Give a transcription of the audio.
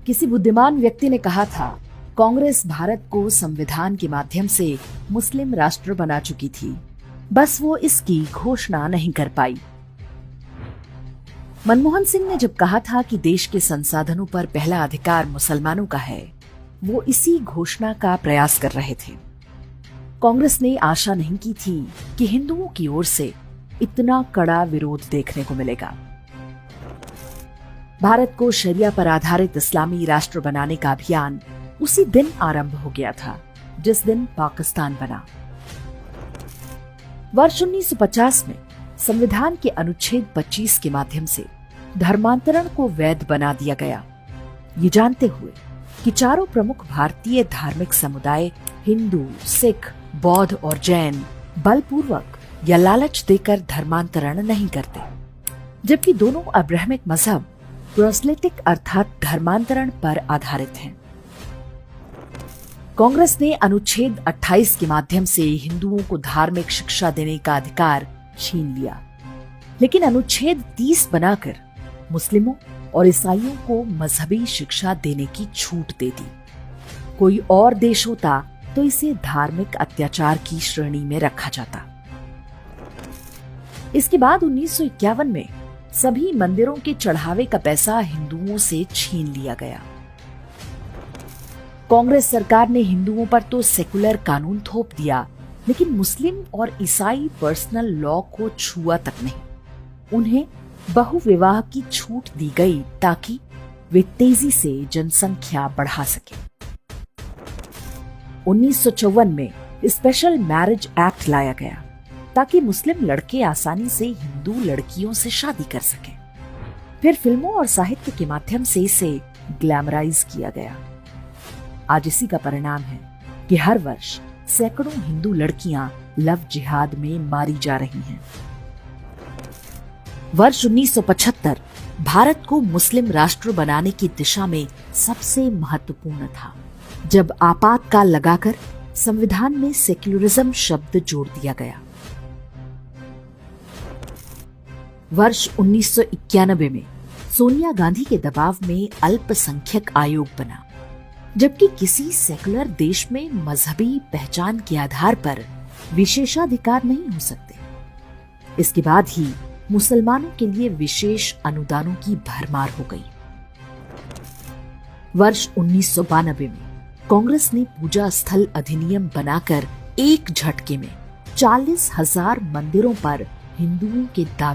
किसी बुद्धिमान व्यक्ति ने कहा था, कांग्रेस भारत को संविधान के माध्यम से मुस्लिम राष्ट्र बना चुकी थी, बस वो इसकी घोषणा नहीं कर पाई। मनमोहन सिंह ने जब कहा था कि देश के संसाधनों पर पहला अधिकार मुसलमानों का है, वो इसी घोषणा का प्रयास कर रहे थे। कांग्रेस ने आशा नहीं की थी कि हिंदुओं की ओर से इतना कड़ा विरोध देखने को मिलेगा। भारत को शरिया पर आधारित इस्लामी राष्ट्र बनाने का अभियान उसी दिन आरंभ हो गया था जिस दिन पाकिस्तान बना। वर्ष 1950 में संविधान के अनुच्छेद 25 के माध्यम से धर्मांतरण को वैध बना दिया गया, ये जानते हुए कि चारों प्रमुख भारतीय धार्मिक समुदाय हिंदू, सिख, बौद्ध और जैन बलपूर्वक या लालच देकर धर्मांतरण नहीं करते, जबकि दोनों अब्राहमिक मजहब प्रोस्लेटिक अर्थात धर्मांतरण पर आधारित हैं। कांग्रेस ने अनुच्छेद 28 के माध्यम से हिंदुओं को धार्मिक शिक्षा देने का अधिकार छीन लिया, लेकिन अनुच्छेद 30 बनाकर मुस्लिमों और ईसाइयों को मजहबी शिक्षा देने की छूट दे दी। कोई और देश होता तो इसे धार्मिक अत्याचार की श्रेणी में रखा जाता। इसके बाद 1951 में सभी मंदिरों के चढ़ावे का पैसा हिंदुओं से छीन लिया गया। कांग्रेस सरकार ने हिंदुओं पर तो सेकुलर कानून थोप दिया, लेकिन मुस्लिम और ईसाई पर्सनल लॉ को छुआ तक नहीं। उन्हें बहुविवाह की छूट दी गई ताकि वे तेजी से जनसंख्या बढ़ा सके। 1954 में स्पेशल मैरिज एक्ट लाया गया ताकि मुस्लिम लड़के आसानी से हिंदू लड़कियों से शादी कर सकें। फिर फिल्मों और साहित्य के माध्यम से इसे ग्लैमराइज किया गया। आज इसी का परिणाम है कि हर वर्ष सैकड़ों हिंदू लड़कियां लव जिहाद में मारी जा रही हैं। वर्ष 1975 भारत को मुस्लिम राष्ट्र बनाने की दिशा में सबसे महत्वपूर्ण था, जब आपातकाल लगाकर संविधान में सेक्युलरिज्म शब्द जोड़ दिया गया। वर्ष 1991 में सोनिया गांधी के दबाव में अल्पसंख्यक आयोग बना, जबकि किसी सेकुलर देश में मजहबी पहचान के आधार पर विशेषाधिकार नहीं हो सकते। इसके बाद ही मुसलमानों के लिए विशेष अनुदानों की भरमार हो गई। वर्ष 1992 में कांग्रेस ने पूजा स्थल अधिनियम बनाकर एक झटके में 40,000 मंदिरों पर हिंदुओं के दावे